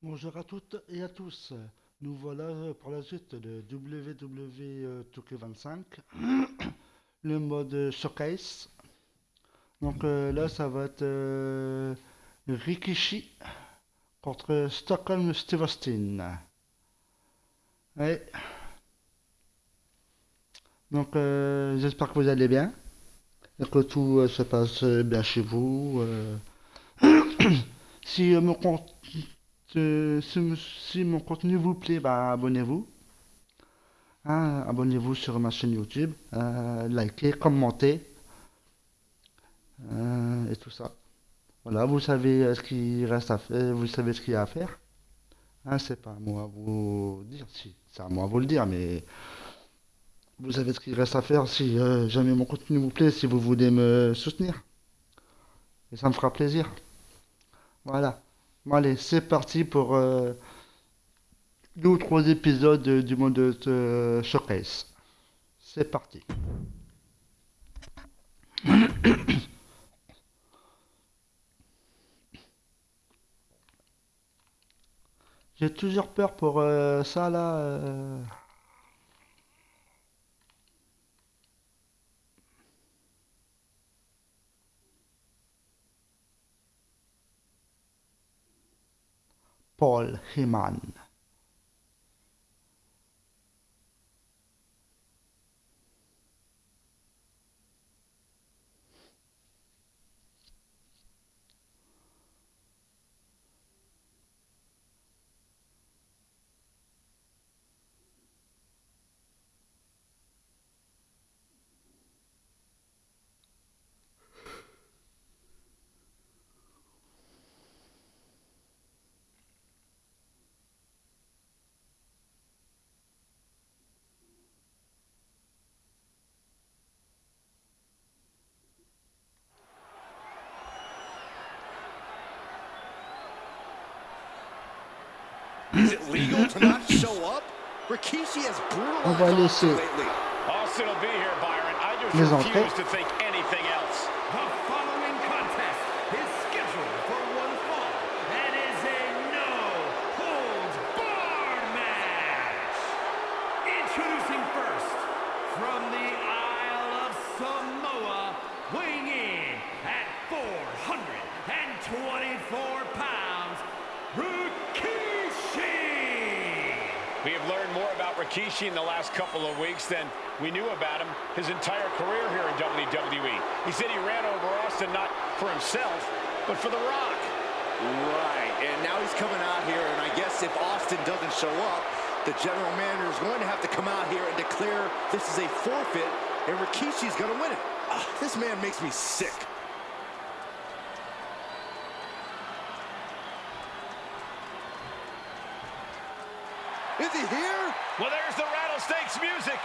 Bonjour à toutes et à tous. Nous voilà pour la suite de WWE2K25, le mode showcase. Donc là, ça va être Rikishi contre Stockholm Steve Austin. Ouais. Donc j'espère que vous allez bien et que tout se passe bien chez vous. Si, si mon contenu vous plaît, bah, abonnez-vous. Hein, abonnez-vous sur ma chaîne YouTube, likez, commentez et tout ça. Voilà, vous savez ce qu'il reste à faire, vous savez ce qu'il y a à faire. Hein, c'est pas à moi à vous dire, si, c'est à moi à vous le dire, mais vous savez ce qu'il reste à faire si jamais mon contenu vous plaît, si vous voulez me soutenir. Et ça me fera plaisir. Voilà. Bon, allez, c'est parti pour 2 ou 3 épisodes du mode showcase. C'est parti. J'ai toujours peur pour ça là. Paul Heyman. Is it legal to not show up? Rikishi has On va brutalized laisser Austin lately. Austin will be here, Byron. I just les refuse entrées. to think anything else. The following contest is scheduled for one fall and is a no-holds-barred match. Introducing first, from the Isle of Samoa, weighing in at 424 pounds, Rikishi! We have learned more about Rikishi in the last couple of weeks than we knew about him his entire career here in WWE. He said he ran over Austin not for himself, but for The Rock. Right, and now he's coming out here, and I guess if Austin doesn't show up, the general manager is going to have to come out here and declare this is a forfeit, and Rikishi's going to win it. This man makes me sick. Is he here? Well, there's the Rattlesnakes music.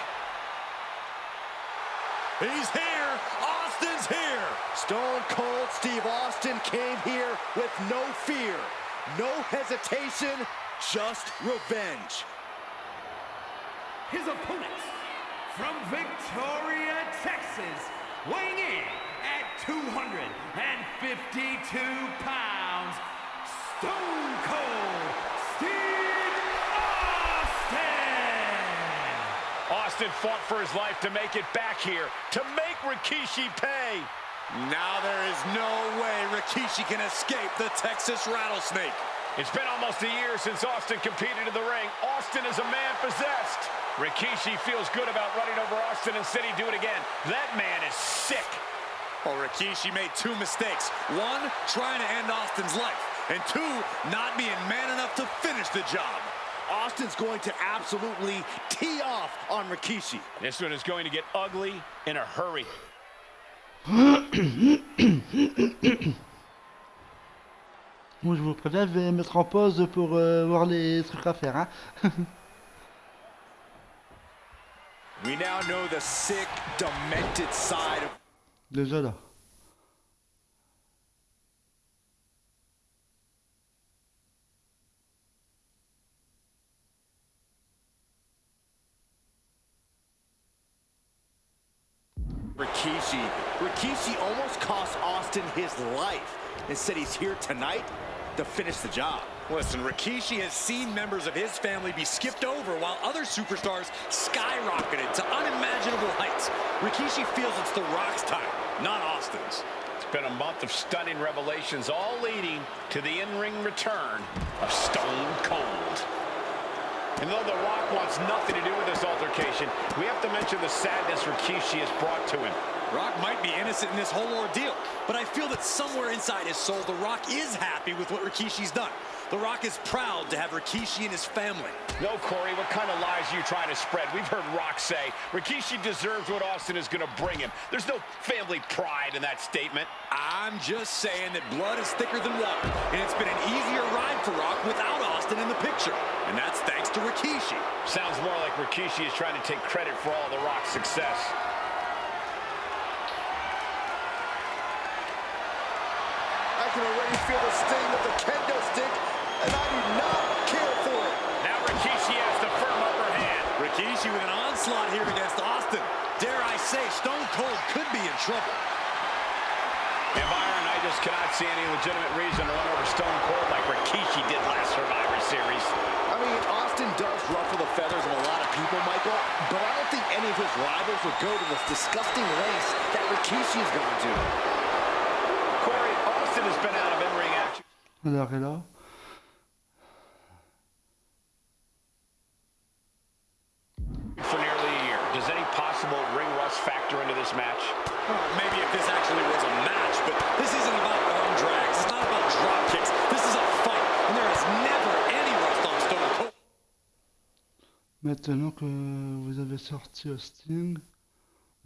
He's here. Austin's here. Stone Cold Steve Austin came here with no fear, no hesitation, just revenge. His opponent, from Victoria, Texas, weighing in at 252 pounds, Stone Cold Steve Austin! Austin fought for his life to make it back here, to make Rikishi pay. Now there is no way Rikishi can escape the Texas Rattlesnake. It's been almost a year since Austin competed in the ring. Austin is a man possessed. Rikishi feels good about running over Austin and said he'd do it again. That man is sick. Well, Rikishi made 2 mistakes. 1, trying to end Austin's life. And 2, not being man enough to finish the job. Austin's going to absolutely tee off on Rikishi. This one is going to get ugly in a hurry. Moi, je vous préviens, je vais mettre en pause pour voir les trucs à faire. Hein. We now know the sick, demented side of Déjà là. Rikishi. Rikishi almost cost Austin his life and said he's here tonight to finish the job. Listen, Rikishi has seen members of his family be skipped over while other superstars skyrocketed to unimaginable heights. Rikishi feels it's The Rock's time, not Austin's. It's been a month of stunning revelations, all leading to the in-ring return of Stone Cold. And though The Rock wants nothing to do with this altercation, we have to mention the sadness Rikishi has brought to him. Rock might be innocent in this whole ordeal, but I feel that somewhere inside his soul, The Rock is happy with what Rikishi's done. The Rock is proud to have Rikishi and his family. No, Corey, what kind of lies are you trying to spread? We've heard Rock say Rikishi deserves what Austin is going to bring him. There's no family pride in that statement. I'm just saying that blood is thicker than water, and it's been an easier ride for Rock without Austin in the picture. And that's thanks to Rikishi. Sounds more like Rikishi is trying to take credit for all The Rock's success. I can already feel the sting of the kendo stick, and I do not care for it. Now Rikishi has the firm upper hand. Rikishi with an onslaught here against Austin. Dare I say, Stone Cold could be in trouble. And Byron, I just cannot see any legitimate reason to run over Stone Cold like Rikishi did last Survivor Series. I mean, Austin does ruffle the feathers of a lot of people, Michael, but I don't think any of his rivals would go to this disgusting lengths that Rikishi has gone to. Corey, Austin has been out of in-ring action. Alors, et là, For nearly a year. Does any possible ring rust factor into this match? Maybe if this actually was a match, but this isn't about arm drags. It's not about drop kicks. This is a fight, and there is never any rust on Stone Cold. maintenant que vous avez sorti Austin,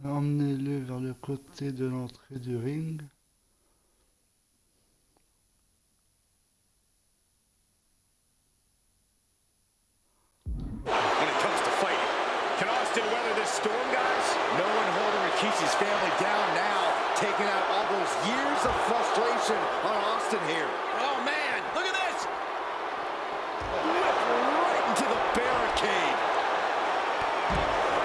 emmenez-le vers le côté de l'entrée du ring. When it comes to fighting, Can Austin weather this storm, guys? No one holding Rikishi's family down now, taking out all those years of frustration on Austin here. oh man, look at this! Right into the barricade.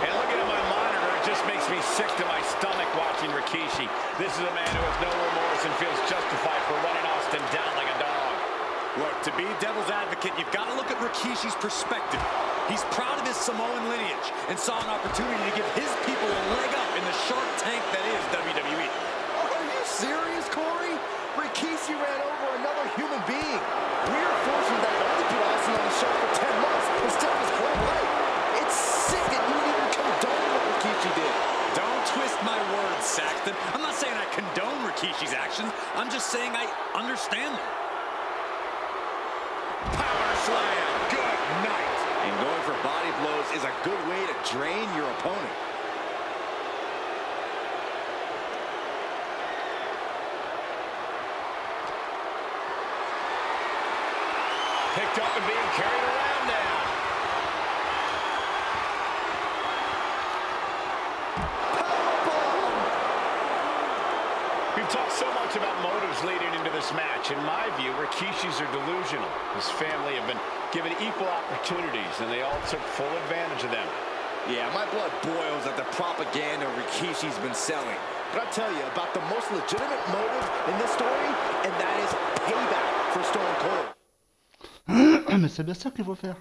And looking at my monitor, it just makes me sick to my stomach watching Rikishi. This is a man who has no remorse and feels justified for running Austin down like a dog. Look, to be devil's advocate, you've got to look at Rikishi's perspective. He's proud of his Samoan lineage and saw an opportunity to give his people a leg up in the shark tank that is WWE. Are you serious, Corey? Rikishi ran over another human being. We're fortunate that it only put Austin on the show for 10 months instead of his whole life. It's sick that you would even condone what Rikishi did. Don't twist my words, Saxton. I'm not saying I condone Rikishi's actions. I'm just saying I understand them. Power slam. Good night. And going for body blows is a good way to drain your opponent. Picked up and being carried around now. We've talked so much about motives leading into this match. In my view, Rikishis are delusional. His family have been given equal opportunities, and they all took full advantage of them. Yeah, my blood boils at the propaganda Rikishi's been selling. But I'll tell you about the most legitimate motive in this story, and that is payback for Stone Cold. Mais c'est bien ça qu'il faut faire.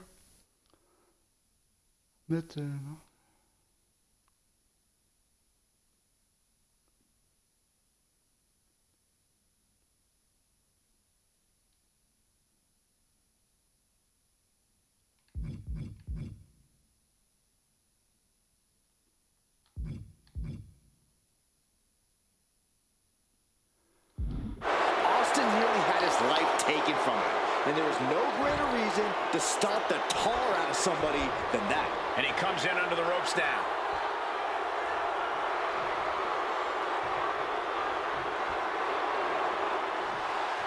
Mettre... Austin nearly had his life taken from him, and there is no greater reason to stomp the tar out of somebody than that. And he comes in under the ropes now.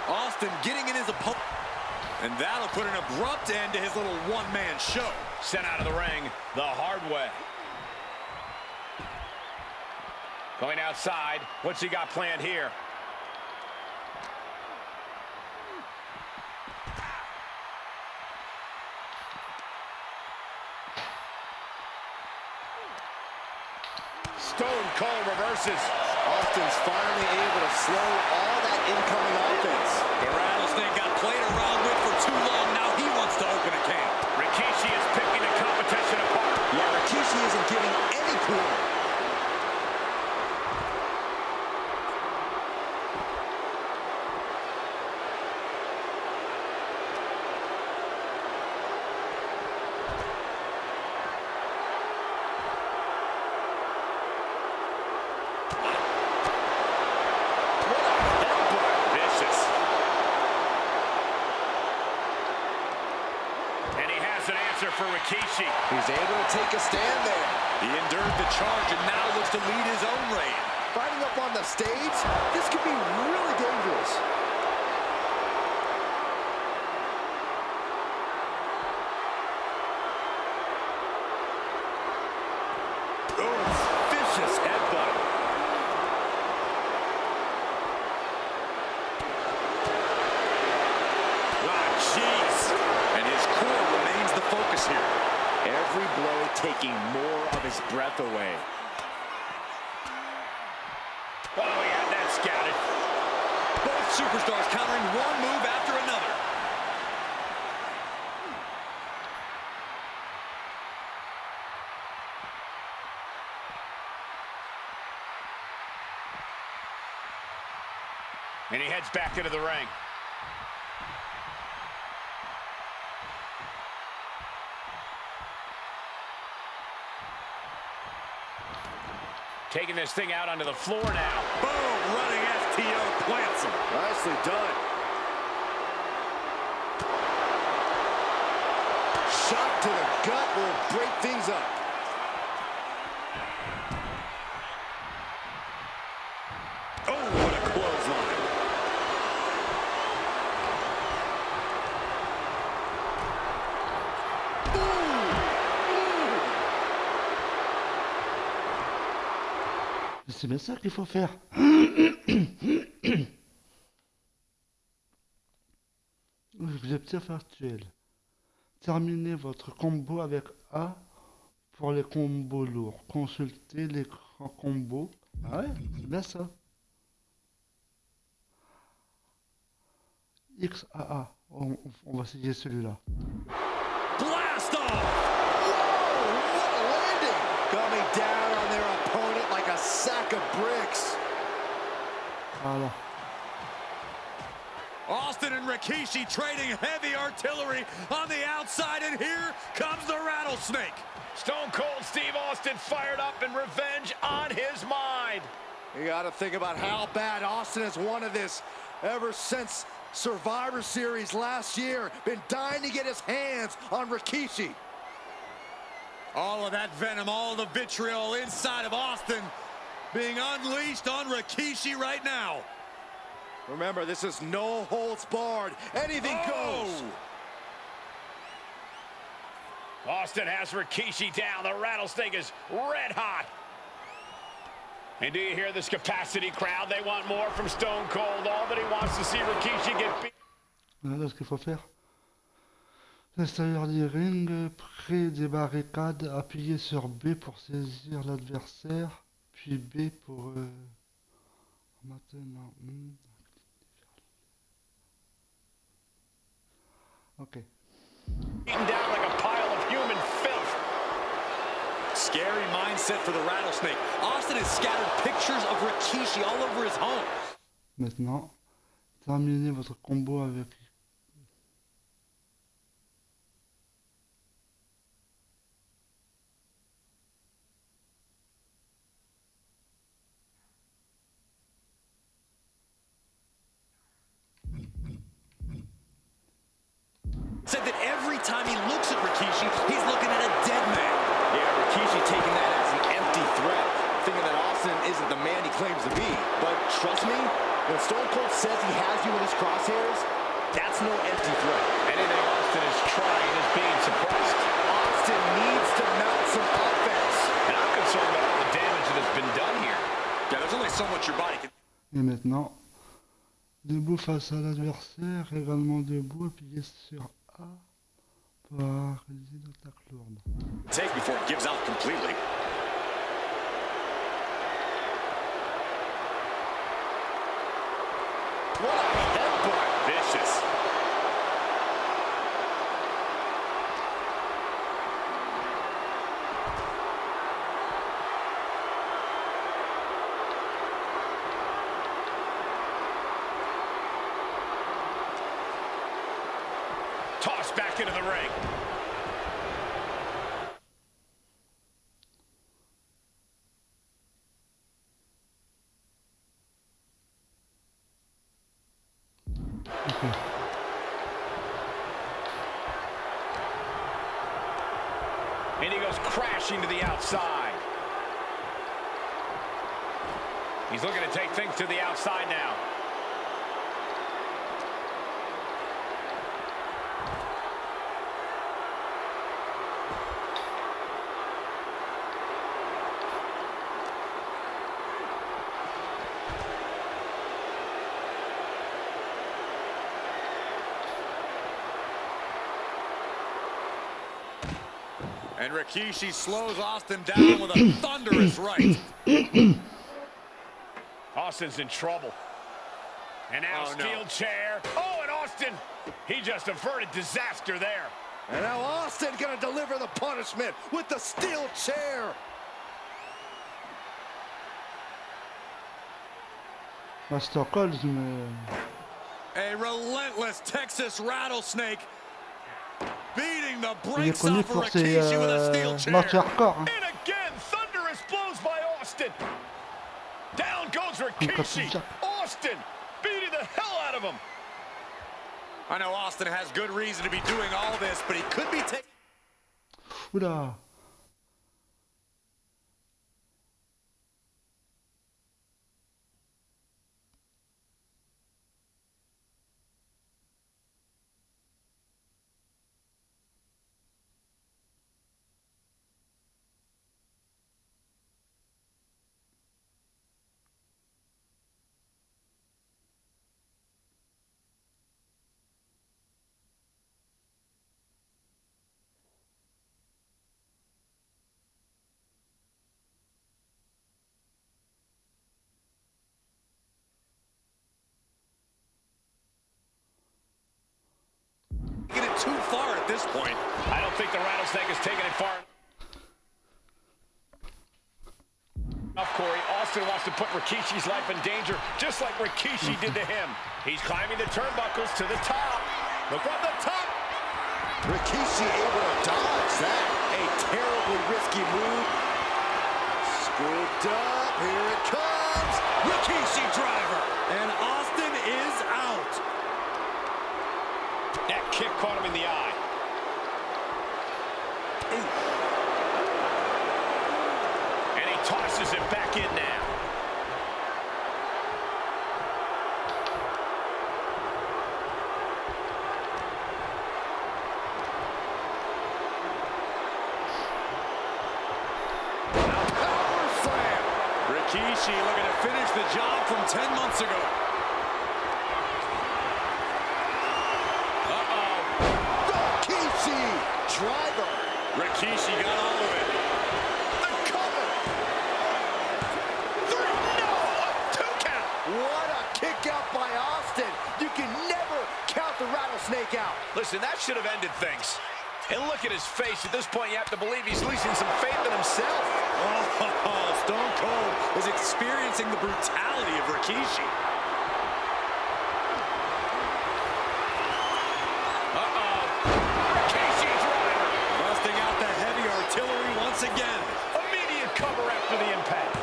Austin getting in his opponent. And that'll put an abrupt end to his little one-man show. Sent out of the ring the hard way. Going outside. What's he got planned here? Stone Cold reverses. Austin's finally able to slow all that incoming offense. The Rattlesnake got played around with for too long. Now he wants to open a can. Rikishi is picking the competition apart. Yeah, Rikishi isn't giving any quarter. For Rikishi. He's able to take a stand there. He endured the charge and now looks to lead his own reign. Fighting up on the stage, this could be really dangerous. Oh, vicious headbutt. Ah, jeez. And his core remains the focus here. Every blow taking more of his breath away. Oh, he had that scouted. Both superstars countering one move after another. And he heads back into the ring. Taking this thing out onto the floor now. Boom, running FTO plants him. Nicely done. Shot to the gut will break things up. Oh, what a clothesline. C'est bien ça qu'il faut faire. Objectif actuel. Terminez votre combo avec A pour les combos lourds. Consultez l'écran combo. Ah ouais, c'est bien ça. XAA. On va essayer celui-là. Blast off! Whoa, what a landing! Coming down on their opponent like a sack of bricks. Voilà. Austin and Rikishi trading heavy artillery on the outside, and here comes the Rattlesnake. Stone Cold Steve Austin fired up and revenge on his mind. You got to think about how bad Austin has wanted this ever since Survivor Series last year. Been dying to get his hands on Rikishi. All of that venom, all the vitriol inside of Austin being unleashed on Rikishi right now. Remember, this is no holds barred. Anything goes. Austin has Rikishi down. The Rattlesnake is red hot. And do you hear this capacity crowd? They want more from Stone Cold. All that he wants to see Rikishi get beat. Voilà ce qu'il faut faire. L'extérieur du ring, près des barricades, appuyez sur B pour saisir l'adversaire, puis B pour... Maintenant... Ok. Beaten down like a pile of human filth. Scary mindset for the Rattlesnake. Austin has scattered pictures of Rikishi all over his home. Maintenant, terminez votre combo avec... Said that every time he looks at Rikishi, he's looking at a dead man. Yeah, Rikishi taking that as an empty threat, thinking that Austin isn't the man he claims to be. But trust me, when Stone Cold says he has you in his crosshairs, that's no empty threat. Anything Austin is trying is being suppressed. Austin needs to mount some offense. And I'm concerned about all the damage that has been done here. Yeah, there's only so much your body can... Et maintenant, debout face à l'adversaire, également debout, appuyez sur A pour réaliser l'attaque lourde. take before it gives out completely. What a headbutt. Vicious. Tossed back into the ring. And he goes crashing to the outside. He's looking to take things to the outside now. And Rikishi slows Austin down with a thunderous right. Austin's in trouble. And now steel chair. Oh, and Austin, he just averted disaster there. And now Austin gonna deliver the punishment with the steel chair. Master Calls, mais... A relentless Texas rattlesnake beating the il est brakes connu off of pour ses Rikishi with a steel chair. matchs hardcore. Hein. And again, thunderous blows by Austin. Down goes Rikishi. Austin beating the hell out of him. I know Austin has good reason to be doing all this, but he could be taking... Oula. it too far at this point. I don't think the rattlesnake has taken it far enough, Corey. Austin wants to put Rikishi's life in danger, just like Rikishi did to him. He's climbing the turnbuckles to the top. Look from the top. Rikishi able to dodge that. A terribly risky move. Scooped up. Here it comes. Rikishi driver. And Austin is out. That kick caught him in the eye. And he tosses him back in now. Power slam. Rikishi looking to finish the job from 10 months ago. Rikishi driver. Rikishi got all of it. The cover. Three. No, a 2 count. What a kick out by Austin. You can never count the rattlesnake out. Listen, that should have ended things. And look at his face. At this point, you have to believe he's losing some faith in himself. Oh, Stone Cold is experiencing the brutality of Rikishi. Rikishi driver. Busting out the heavy artillery once again. Immediate cover after the impact.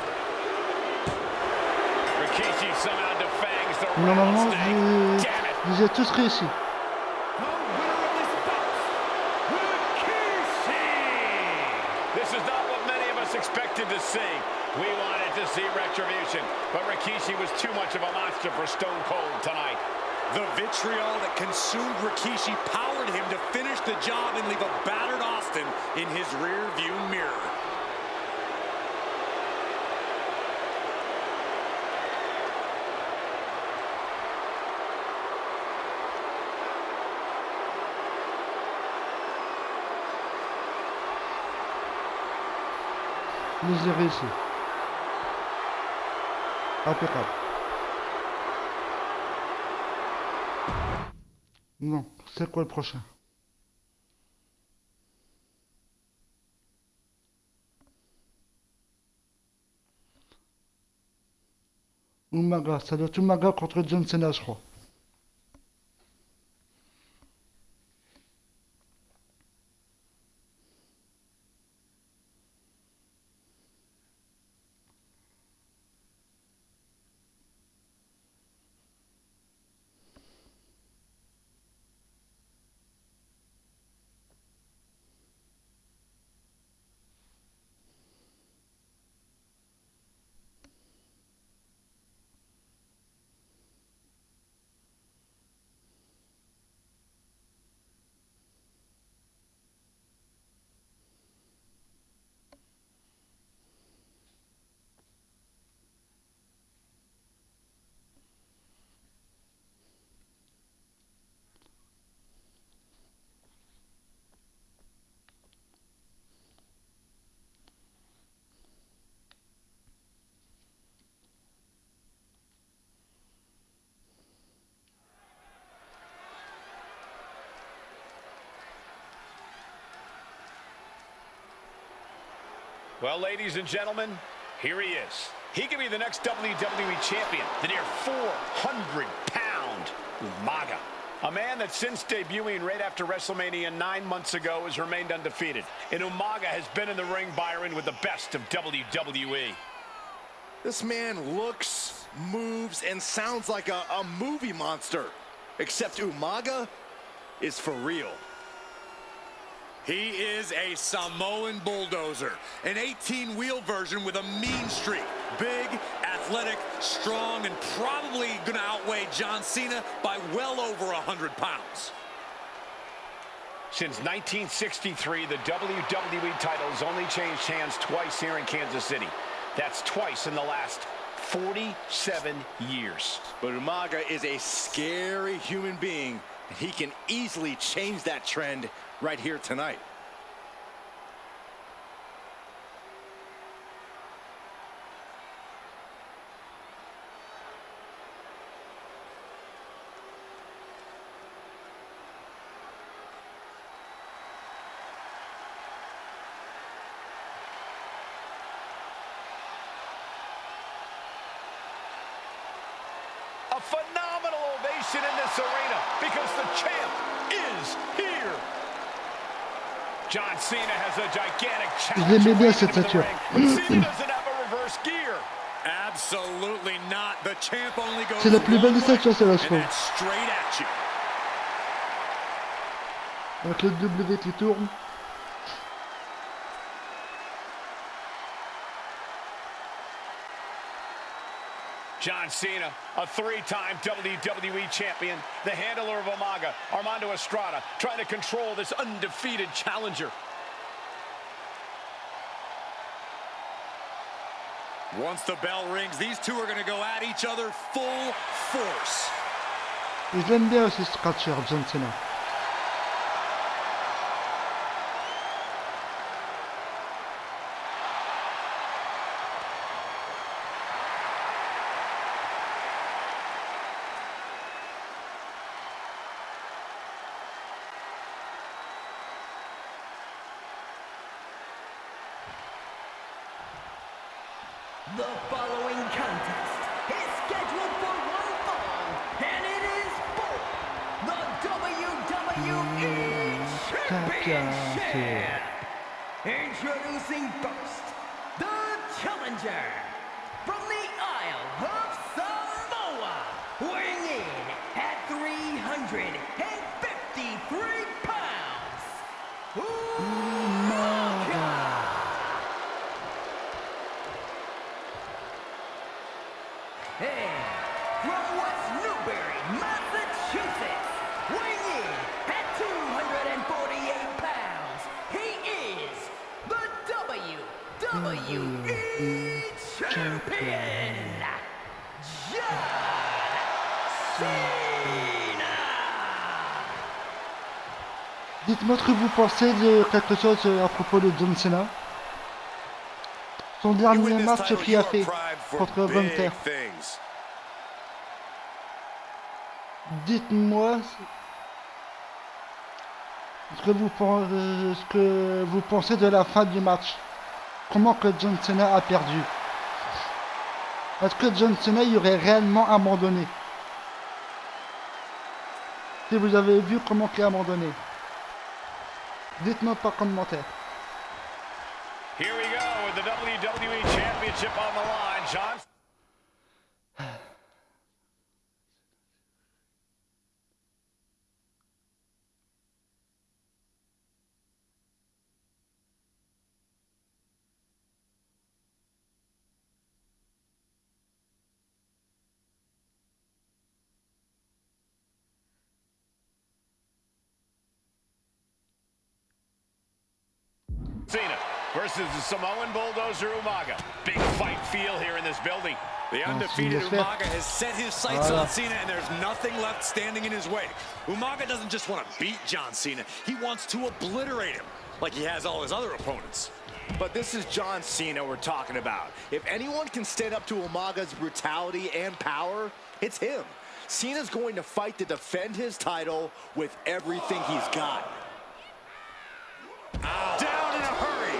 Rikishi somehow defangs the Normalement, rattlesnake. Damn it. vous êtes tous réussi. This is not what many of us expected to see. We wanted to see retribution, but Rikishi was too much of a monster for Stone Cold tonight. The vitriol that consumed Rikishi powered him to finish the job and leave a battered Austin in his rear-view mirror. Je les ai réussi. Impeccable. Non, c'est quoi le prochain? Umaga, ça doit être Umaga contre John Cena, je crois. Well, ladies and gentlemen, here he is. He could be the next WWE champion, the near 400-pound Umaga. A man that since debuting right after WrestleMania 9 months ago has remained undefeated. And Umaga has been in the ring, Byron, with the best of WWE. This man looks, moves, and sounds like a movie monster. Except Umaga is for real. He is a Samoan bulldozer, an 18-wheel version with a mean streak. Big, athletic, strong, and probably gonna outweigh John Cena by well over 100 pounds. Since 1963, the WWE title has only changed hands twice here in Kansas City. That's twice in the last 47 years. But Umaga is a scary human being. He can easily change that trend right here tonight. A phenomenal ovation in this arena because the champ is here. John Cena has a gigantic challenge. L'aimais bien cette ceinture. Cena doesn't have a reverse gear. Absolutely not. The champ only goes C'est la plus belle des one way, ceintures, c'est la and chose. that's straight at you. Avec le W qui tourne. John Cena, a three-time WWE champion, the handler of Umaga, Armando Estrada, trying to control this undefeated challenger. Once the bell rings, these two are going to go at each other full force. Et je l'aime bien aussi ce catcher, John Cena. The following contest is scheduled for one fall, and it is for the WWE Championship. Introducing first, the challenger from the Isle of Samoa, weighing in at 353 pounds, Umaga. And from West Newbury, Massachusetts, weighing in at 248 pounds, he is the WWE Champion, John Cena. Dites-moi ce que vous pensez de quelque chose à propos de John Cena. Son You dernier win this match title, qu'il you a are fait primed for contre big Gunter. things. Dites-moi ce que vous pensez de la fin du match? Comment que John Cena a perdu? Est-ce que John Cena y aurait réellement abandonné? Si vous avez vu comment il a abandonné, dites-moi par commentaire. Here we go with the WWE Championship on the line, John. Cena versus the Samoan Bulldozer Umaga. Big fight feel here in this building. The undefeated Umaga has set his sights on Cena, and there's nothing left standing in his way. Umaga doesn't just want to beat John Cena, he wants to obliterate him, like he has all his other opponents. But this is John Cena we're talking about. If anyone can stand up to Umaga's brutality and power, it's him. Cena's going to fight to defend his title with everything he's got. Down in a hurry.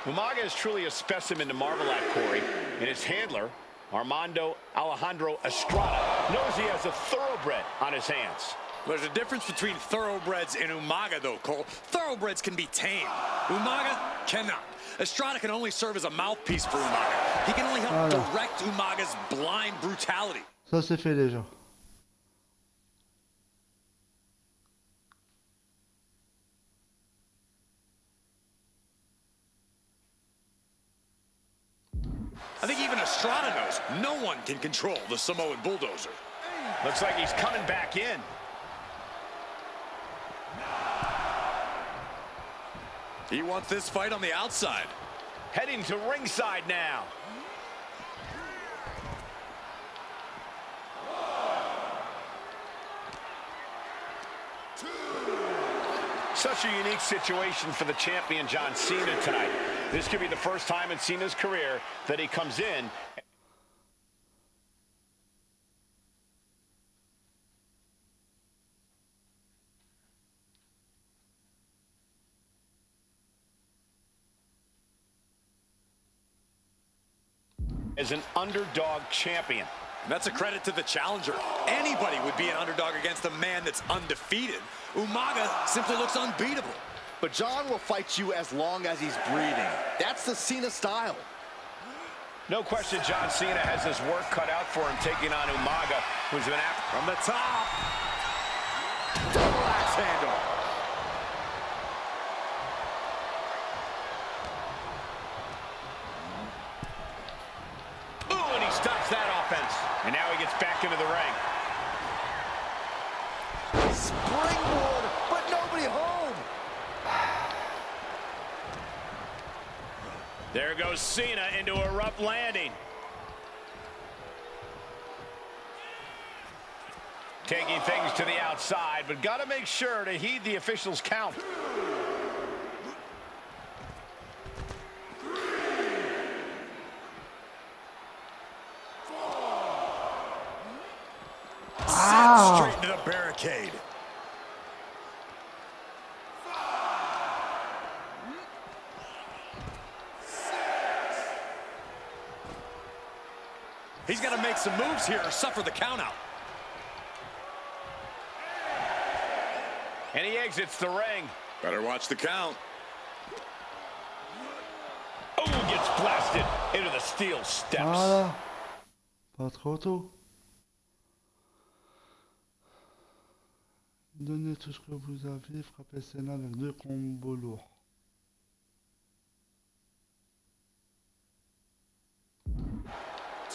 Umaga is truly a specimen to marvel at, Corey, and his handler, Armando Alejandro Estrada, knows he has a thoroughbred on his hands. There's a difference between thoroughbreds and Umaga, though, Cole. Thoroughbreds can be tamed. Umaga cannot. Estrada can only serve as a mouthpiece for Umaga. He can only help direct Umaga's blind brutality. Ça c'est fait déjà. I think even Estrada knows no one can control the Samoan Bulldozer. Looks like he's coming back in. He wants this fight on the outside. Heading to ringside now. Such a unique situation for the champion John Cena tonight. This could be the first time in Cena's career that he comes in. As an underdog champion. And that's a credit to the challenger. Anybody would be an underdog against a man that's undefeated. Umaga simply looks unbeatable. But John will fight you as long as he's breathing. That's the Cena style. No question John Cena has his work cut out for him taking on Umaga, who's been after from the top. Double axe handle. Ooh, and he stops that offense. And now he gets back into the ring. Springboard, but nobody home. There goes Cena into a rough landing. Taking things to the outside, but got to make sure to heed the officials' count. Straight into the barricade. He's going to make some moves here or suffer the countout. And he exits the ring. Better watch the count. Oh, gets blasted into the steel steps. Voilà. Pas trop tôt. Donnez tout ce que vous avez, frappez Cena avec 2 combos lourds.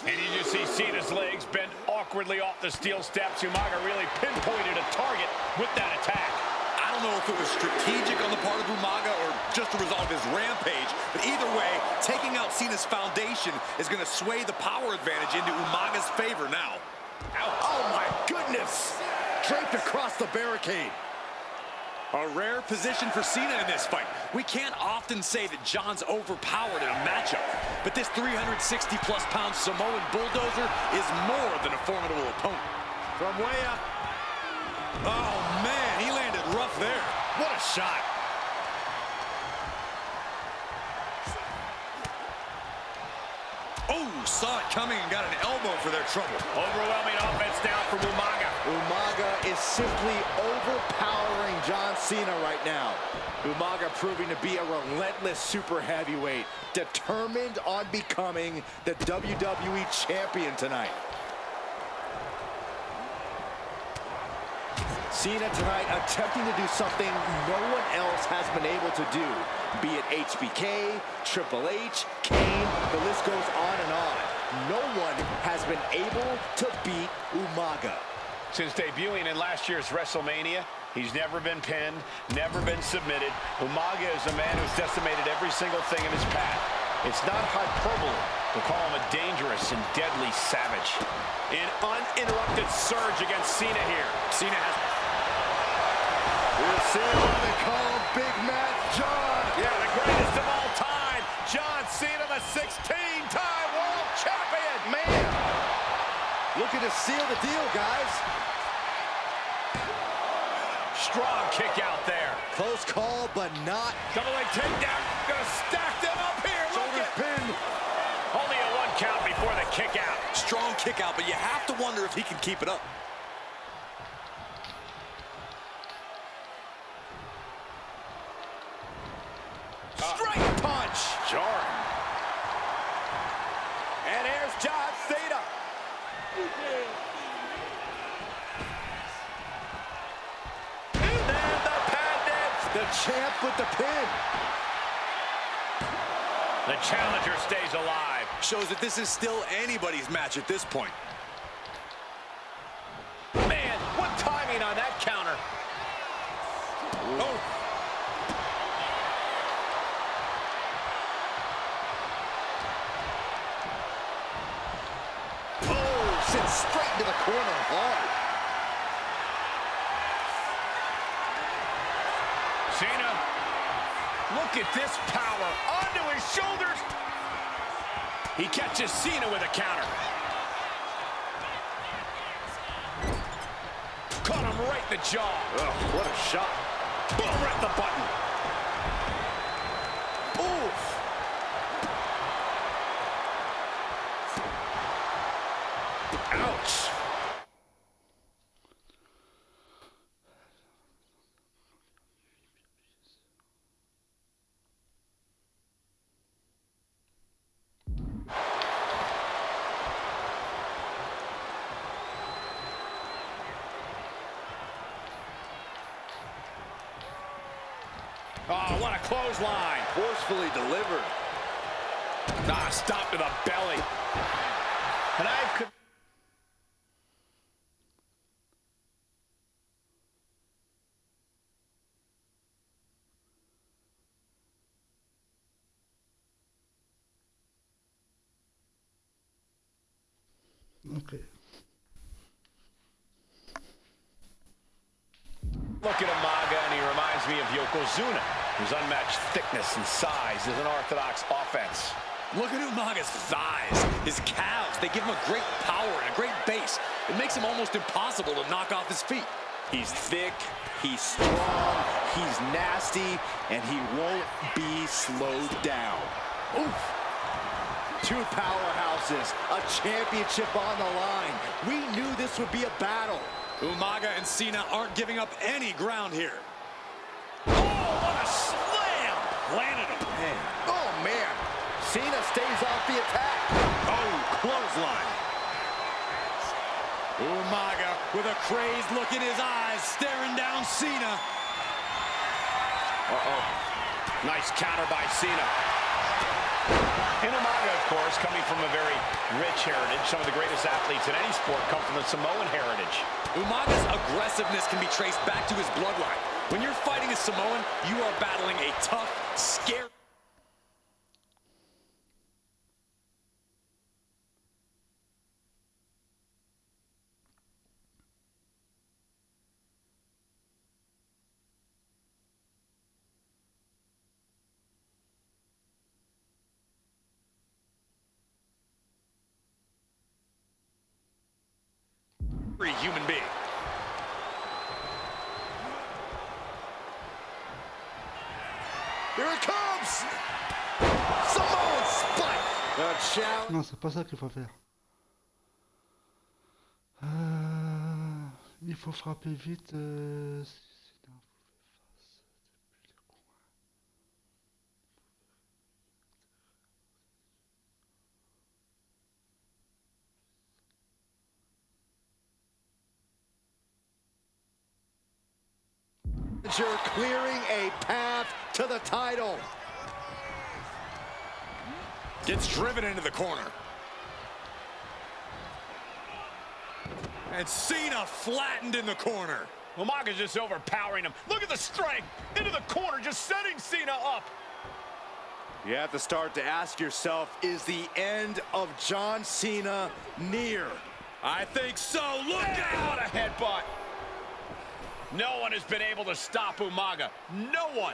And you just see Cena's legs bend awkwardly off the steel steps. Umaga really pinpointed a target with that attack. I don't know if it was strategic on the part of Umaga or just a result of his rampage, but either way, taking out Cena's foundation is going to sway the power advantage into Umaga's favor now. Oh my goodness! Draped across the barricade. A rare position for Cena in this fight. We can't often say that John's overpowered in a matchup, but this 360-plus pound Samoan Bulldozer is more than a formidable opponent. From way up. Oh, man, he landed rough off there. What a shot. Oh, saw it coming and got an elbow for their trouble. Overwhelming offense down from Umaga. Umaga is simply overpowering John Cena right now. Umaga proving to be a relentless super heavyweight, determined on becoming the WWE champion tonight. Cena tonight attempting to do something no one else has been able to do, be it HBK, Triple H, Kane, the list goes on and on. No one has been able to beat Umaga. Since debuting in last year's WrestleMania, he's never been pinned, never been submitted. Umaga is a man who's decimated every single thing in his path. It's not hyperbole to call him a dangerous and deadly savage. An uninterrupted surge against Cena here. Cena has... We're seeing what they call Big Match John. Yeah, the greatest of all time. John Cena, the 16-time world champion. Man, looking to seal the deal, guys. Strong kick out there. Close call, but not. Double leg takedown. Gonna stack them up here. Shoulders pinned. Only a 1 count before the kick out. Strong kick out, but you have to wonder if he can keep it up. Straight punch. Jarring. And here's John Cena. And then the pendant. The champ with the pin. The challenger stays alive. Shows that this is still anybody's match at this point. Man, what timing on that counter. Oh. Oh, sent straight into the corner hard. Cena, look at this power onto his shoulders. He catches Cena with a counter. Caught him right in the jaw. Oh, what a shot. Boom, right the button. Oof. Ouch. Oh, what a clothesline. Forcefully delivered. Ah, stop to the belly. And I could... Okay. Look at Umaga, and he reminds me of Yokozuna, whose unmatched thickness and size is an orthodox offense. Look at Umaga's thighs, his calves. They give him a great power and a great base. It makes him almost impossible to knock off his feet. He's thick, he's strong, he's nasty, and he won't be slowed down. Oof. Two powerhouses, a championship on the line. We knew this would be a battle. Umaga and Cena aren't giving up any ground here. Oh, what a slam! Landed him. Man. Oh, man. Cena stays off the attack. Oh, clothesline. Umaga with a crazed look in his eyes, staring down Cena. Uh-oh. Nice counter by Cena. And Umaga, of course, coming from a very rich heritage. Some of the greatest athletes in any sport come from the Samoan heritage. Umaga's aggressiveness can be traced back to his bloodline. When you're fighting a Samoan, you are battling a tough, scary... human being. Here it comes! Samoan spike! The challenge. Non, c'est pas ça qu'il faut faire. Il faut frapper vite. Sinon, You're clearing a path to the title. Gets driven into the corner. And Cena flattened in the corner. Umaga's just overpowering him. Look at the strength. Into the corner, just setting Cena up. You have to start to ask yourself, is the end of John Cena near? I think so. Look What out! a headbutt. No one has been able to stop Umaga. No one.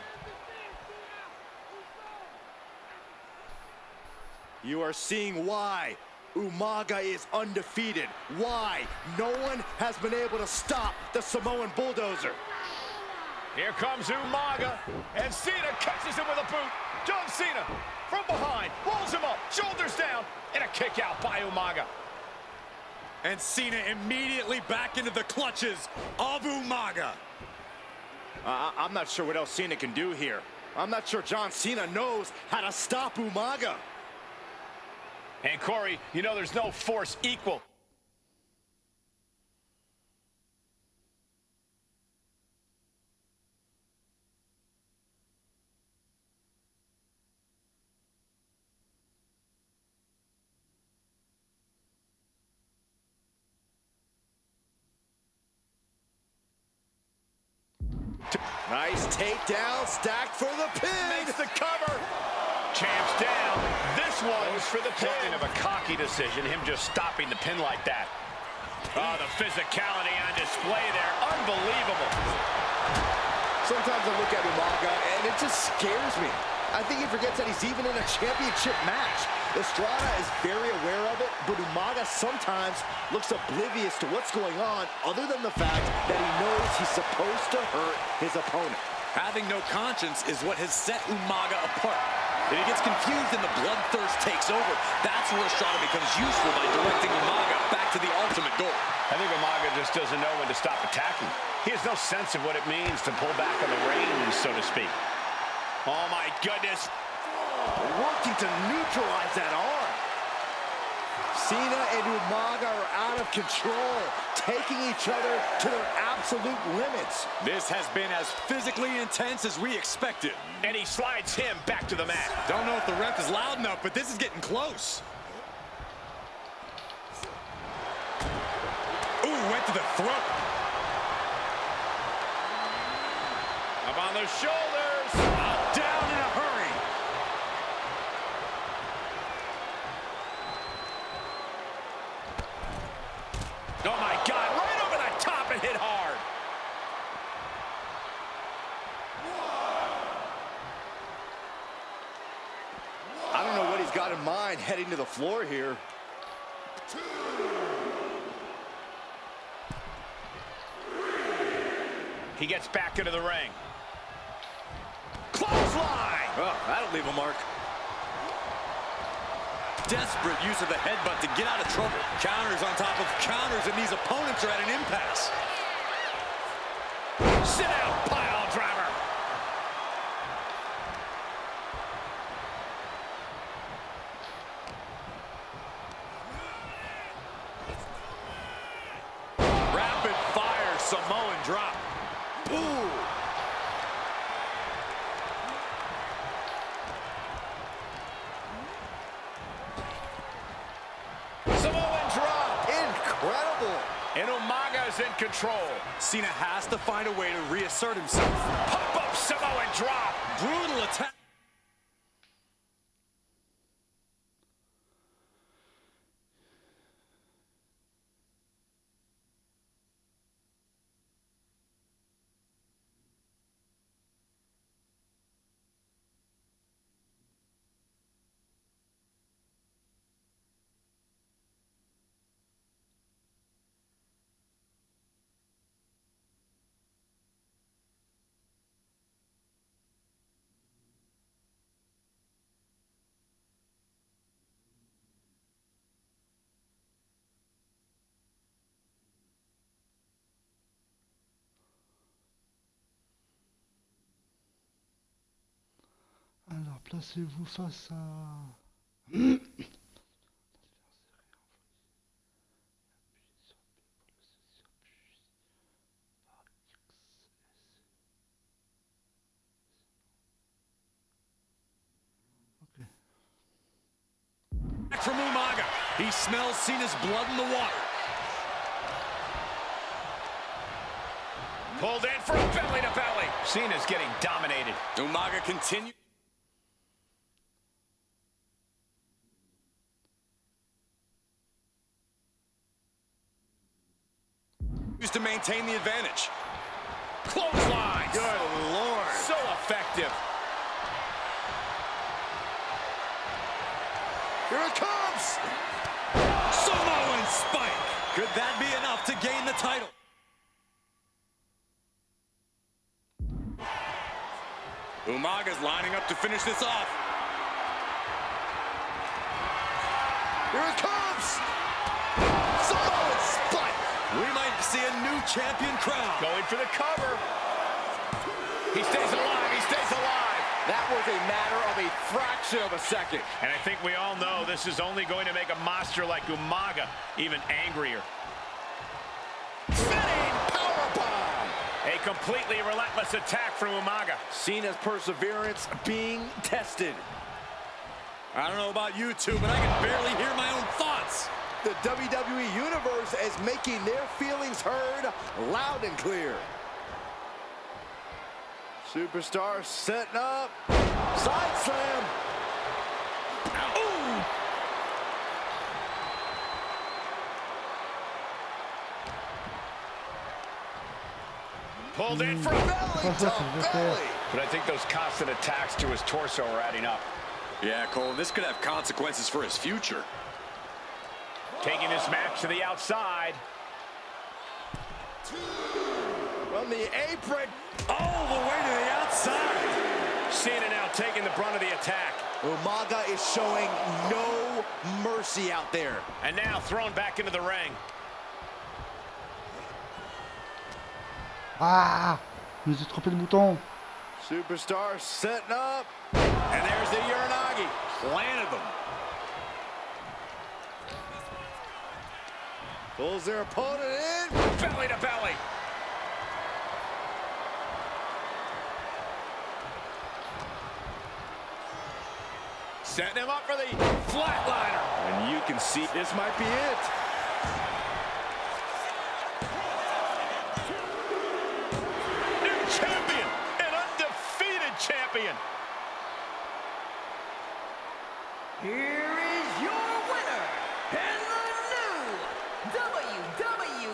You are seeing why Umaga is undefeated. Why no one has been able to stop the Samoan bulldozer. Here comes Umaga, and Cena catches him with a boot. John Cena from behind, rolls him up, shoulders down, and a kick out by Umaga. And Cena immediately back into the clutches of Umaga. I'm not sure what else Cena can do here. I'm not sure John Cena knows how to stop Umaga. And Corey, you know there's no force equal. Nice takedown, stacked for the pin. Makes the cover. Champ's down. This one was for the pin. Something of a cocky decision, him just stopping the pin like that. Oh, the physicality on display there. Unbelievable. Sometimes I look at Umaga and it just scares me. I think he forgets that he's even in a championship match. Estrada is very aware of it, but Umaga sometimes looks oblivious to what's going on, other than the fact that he knows he's supposed to hurt his opponent. Having no conscience is what has set Umaga apart. If he gets confused and the bloodthirst takes over, that's where Estrada becomes useful by directing Umaga back to the ultimate goal. I think Umaga just doesn't know when to stop attacking. He has no sense of what it means to pull back on the reins, so to speak. Oh, my goodness. Working to neutralize that arm. Cena and Umaga are out of control, taking each other to their absolute limits. This has been as physically intense as we expected. And he slides him back to the mat. Don't know if the ref is loud enough, but this is getting close. Ooh, went to the throat. Up on the shoulders. Down in a hurry. Oh, my God. Right over the top and hit hard. I don't know what he's got in mind heading to the floor here. He gets back into the ring. Clothesline! Oh, that'll leave a mark. Desperate use of the headbutt to get out of trouble. Counters on top of counters, and these opponents are at an impasse. Sit down, pile driver. Rapid fire Samoan drop. Ooh! Samoan drop. Incredible! And Umaga is in control. Cena has to find a way to reassert himself. Pop-up Samoan drop. Brutal attack. placez-vous face à... From Umaga. He smells Cena's blood in the water. Pulled in for a belly to belly. Cena's getting dominated. Umaga continues to maintain the advantage. Clothesline. Good Lord. So effective. Here it comes. Samoan spike. Could that be enough to gain the title? Umaga's lining up to finish this off. Here it comes. Samoan spike. We might see a new champion crowned. Going for the cover. He stays alive. He stays alive. That was a matter of a fraction of a second. And I think we all know this is only going to make a monster like Umaga even angrier. Spinning powerbomb. A completely relentless attack from Umaga. Cena's perseverance being tested. I don't know about you two, but I can barely hear my own thoughts. The WWE Universe is making their feelings heard loud and clear. Superstar setting up. Side slam. Ooh. Pulled in for a Belly to belly. But I think those constant attacks to his torso are adding up. Yeah, Cole, this could have consequences for his future. Taking this match to the outside. From the apron. All the way to the outside. Cena now taking the brunt of the attack. Umaga is showing no mercy out there. And now thrown back into the ring. Ah, je me suis trompé de bouton. Superstar setting up. And there's the Uranagi. Planted them. Pulls their opponent in. Belly to belly. Setting him up for the flatliner. And you can see this might be it. New champion, an undefeated champion. Here is your winner, and the new WWE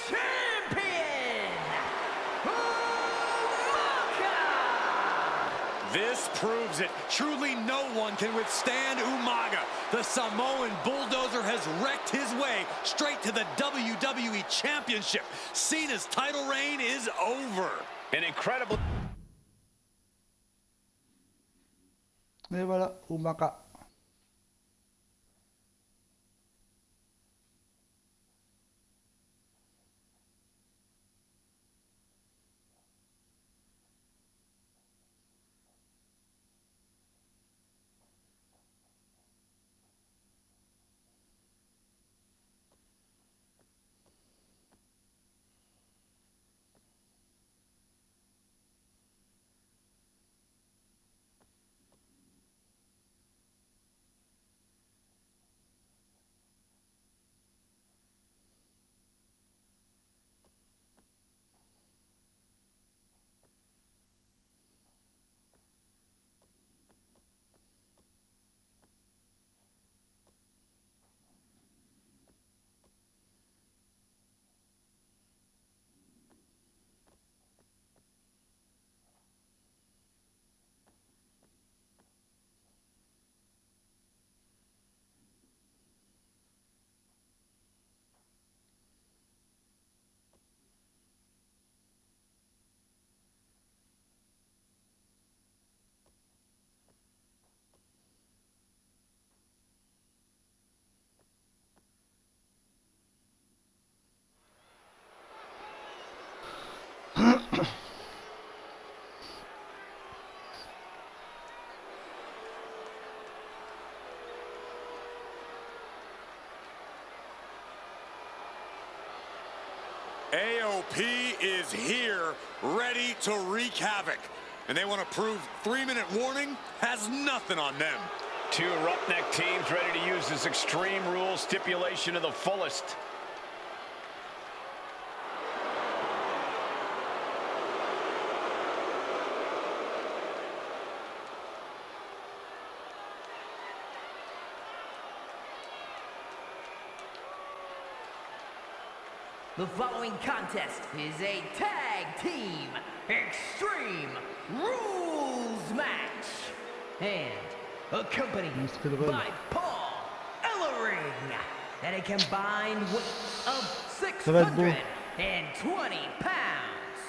Champion, Umaga! This proves it. Truly no one can withstand Umaga. The Samoan bulldozer has wrecked his way straight to the WWE Championship. Cena's title reign is over. An incredible... Et voilà, Umaga. AOP is here, ready to wreak havoc. And they want to prove 3-minute warning has nothing on them. Two roughneck teams ready to use this Extreme Rules stipulation to the fullest. The following contest is a tag team Extreme Rules match and accompanied by Paul Ellering at a combined weight of 620 pounds.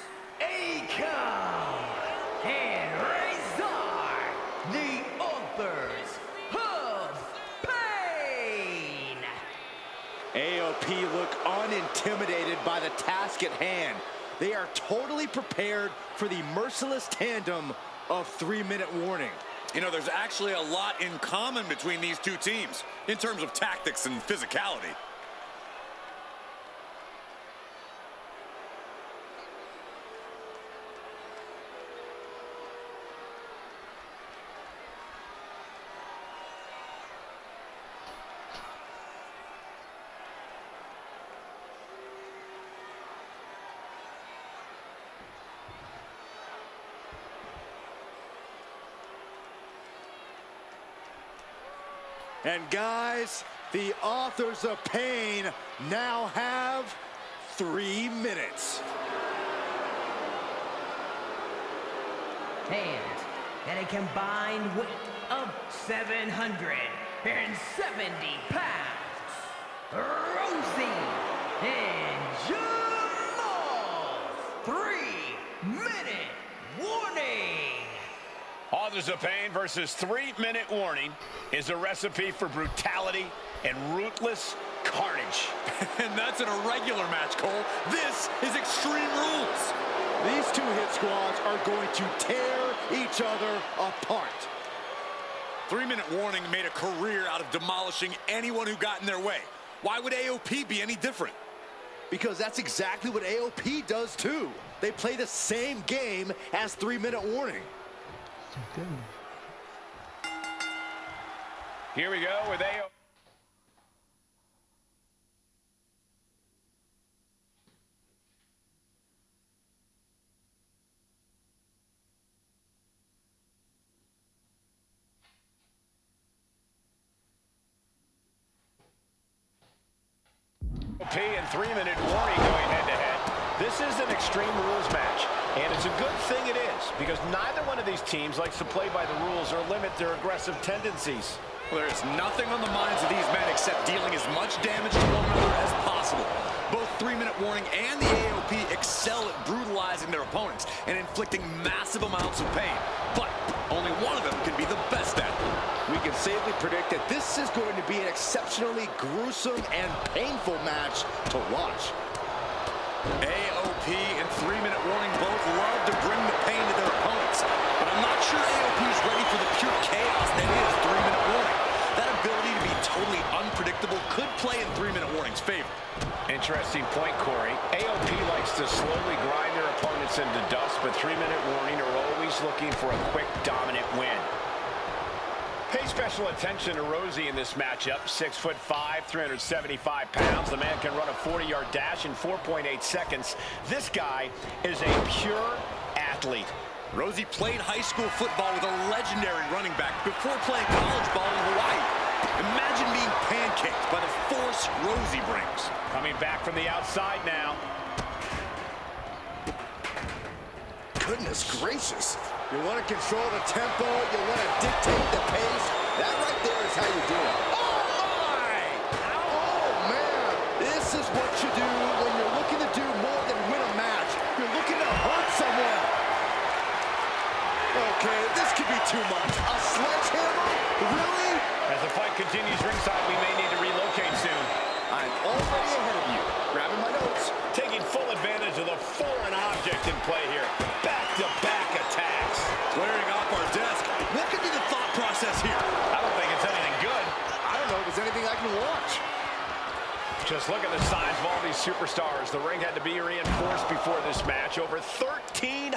Akon and Razor, the authors of pain. AOP look unintimidated by the task at hand. They are totally prepared for the merciless tandem of 3-minute warning. You know, there's actually a lot in common between these two teams in terms of tactics and physicality. And guys, the authors of pain now have 3 minutes. And at a combined weight of 770 pounds, Rosie and Jamal, 3-minute warning. Authors of Pain versus 3-minute warning is a recipe for brutality and ruthless carnage. And that's an irregular match, Cole. This is Extreme Rules. These two hit squads are going to tear each other apart. 3-minute warning made a career out of demolishing anyone who got in their way. Why would AOP be any different? Because that's exactly what AOP does too. They play the same game as 3-minute warning. Here we go with AOP. And 3-minute warning going head-to-head. This is an Extreme Rules match, and it's a good thing it is, because neither one of these teams likes to play by the rules or limit their aggressive tendencies. Well, there is nothing on the minds of these men except dealing as much damage to one another as possible. Both 3-minute warning and the AOP excel at brutalizing their opponents and inflicting massive amounts of pain. But only one of them can be the best at it. We can safely predict that this is going to be an exceptionally gruesome and painful match to watch. AOP and 3-minute warning both love to bring the pain to their opponents, but I'm not sure AOP is ready for the pure chaos that is 3-minute warning. That ability to be totally unpredictable could play in 3-minute warning's favor. Interesting point, Corey. AOP likes to slowly grind their opponents into dust, but 3-minute warning are always looking for a quick, dominant win. Pay special attention to Rosie in this matchup. 6'5", 375 pounds. The man can run a 40-yard dash in 4.8 seconds. This guy is a pure athlete. Rosie played high school football with a legendary running back before playing college ball in Hawaii. Imagine being pancaked by the force Rosie brings. Coming back from the outside now. Goodness gracious. You want to control the tempo, you want to dictate the pace. That right there is how you do it. Oh, my! Oh, man! This is what you do when you're looking to do more than win a match. You're looking to hurt someone. Okay, this could be too much. A sledgehammer? Really? As the fight continues ringside, we may need to relocate soon. I'm already ahead of you. Grabbing my notes. Taking full advantage of the foreign object in play here. Back-to-back attacks. Clearing off our desk. What could be the thought process here? I don't think it's anything good. I don't know if there's anything I can watch. Just look at the size of all these superstars. The ring had to be reinforced before this match. Over 1,300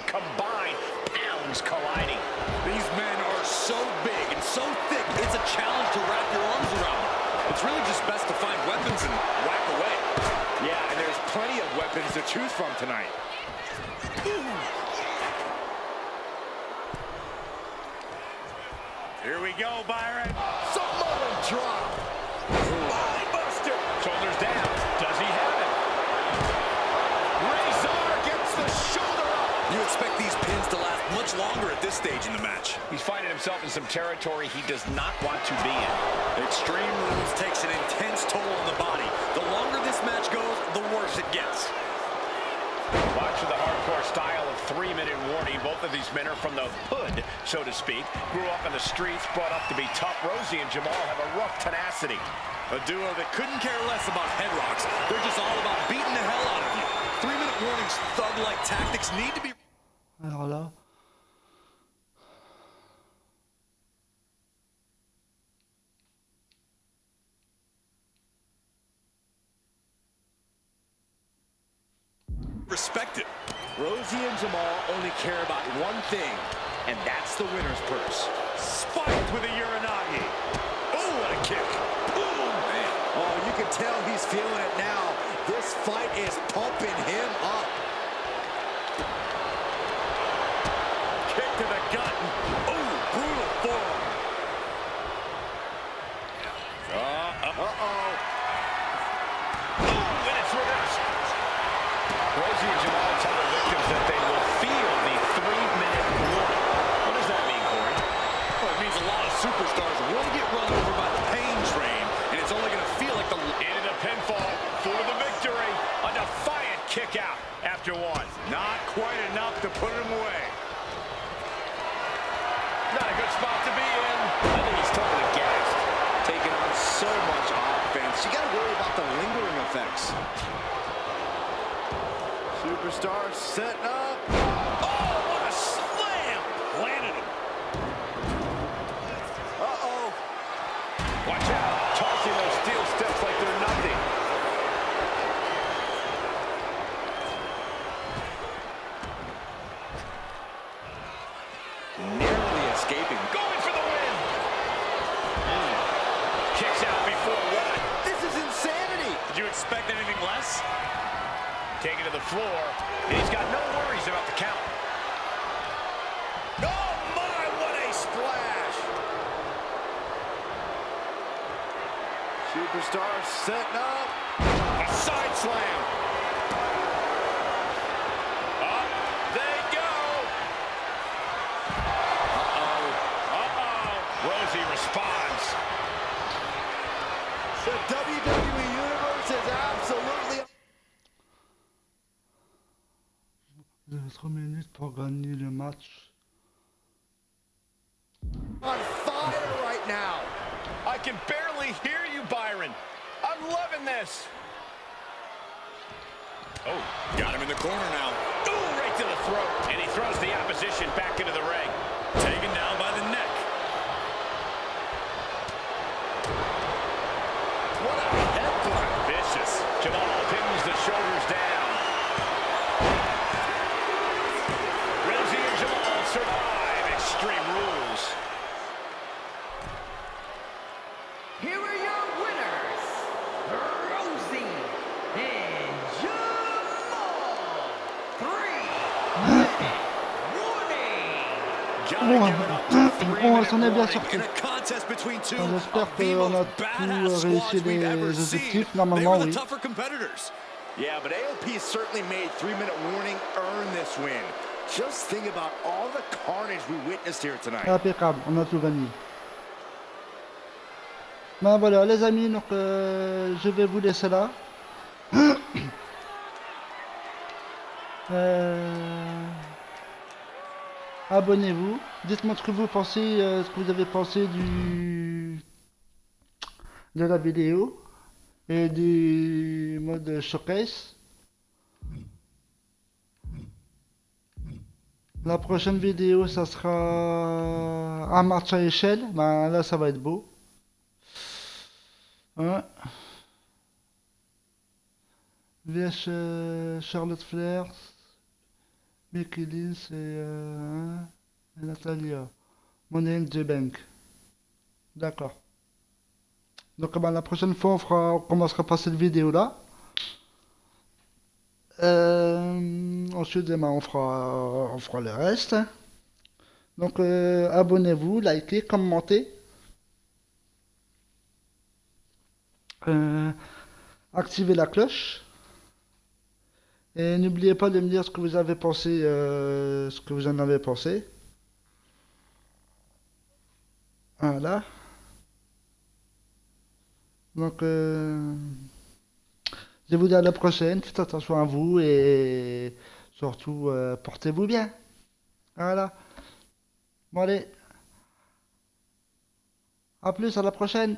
combined pounds colliding. These men are so big and so thick, it's a challenge to wrap your arms around them. It's really just best to find weapons and whack away. Yeah, and there's plenty of weapons to choose from tonight. Here we go, Byron. Samoan drop. Spine buster. Shoulders down. Does he have it? Razor gets the shoulder up. You expect these pins to last much longer at this stage in the match. He's finding himself in some territory he does not want to be in. Extreme Rules takes an intense toll on the body. The longer this match goes, the worse it gets. Watch for the hardcore style of 3-minute warning. Both of these men are from the hood, so to speak. Grew up in the streets, brought up to be tough. Rosie and Jamal have a rough tenacity. A duo that couldn't care less about head rocks. They're just all about beating the hell out of you. 3-minute warnings, thug-like tactics need to be... Alors là. respected. Rosie and Jamal only care about one thing, and that's the winner's purse. Spiked with a Uranagi. Oh, what a kick. Oh, man. Oh, you can tell he's feeling it now. This fight is pumping him up. Kick to the gut. Oh, brutal form. Uh-oh. Oh, and it's reversed. Rosie and Jamal tell their victims that they will feel the 3-minute warning. What does that mean, Corey? Well, it means a lot of superstars will get run over by the pain train, and it's only going to feel like the... Into the pinfall for the victory. A defiant kick out after one. Not quite enough to put him away. Not a good spot to be in. I think he's totally gassed. Taking on so much offense. You got to worry about the lingering effects. Superstar setting up. Oh, what a slam! Landed him. Uh-oh. Watch out. Tossing those steel steps like they're nothing. Nearly escaping. Going for the win. Kicks out before one. This is insanity. Did you expect anything less? Taken to the floor. And he's got no worries about the count. Oh, my, what a splash. Superstar setting up. A side slam. Up they go. Uh-oh. Uh-oh. Rosie responds. The WWE Universe is absolutely 3 minutes pour gagner le match. on fire right now. I can barely hear you, Byron. I'm loving this. Oh, got him in the corner now. Ooh, right to the throat. And he throws the opposition back into the ring. Taken down by the neck. What a headbutt. Vicious. Jamal pins the shoulders down. Rosie and Jamal survive Extreme Rules. Here are your winners, Rosie and Jamal. 3-minute warning. Gotta give it up to 3 On minute s'en est bien warning sorti. in a contest between two J'espère of the qu'on a most pu badass réussir squads we've les ever objectifs. seen. They Normalement, were the oui. tougher competitors. Yeah, but AOP certainly made 3-minute warning earn this win. Just think about all the carnage we witnessed here tonight. Impeccable, on a tout gagné. Ben voilà les amis, donc je vais vous laisser là. Abonnez-vous, dites-moi ce que vous pensez, ce que vous avez pensé de la vidéo et du mode showcase. La prochaine vidéo, ça sera un match à échelle. Ben là, ça va être beau. Ouais. VS Charlotte Flair, Becky Lynch et Natalia. Money in the Bank. D'accord. Donc la prochaine fois on commencera par cette vidéo là. Ensuite on fera le reste. Donc abonnez-vous, likez, commentez. Activez la cloche. Et n'oubliez pas de me dire ce que vous avez pensé, ce que vous en avez pensé. Voilà. Donc, je vous dis à la prochaine. Faites attention à vous et surtout, portez-vous bien. Voilà. Bon, allez. À plus, à la prochaine.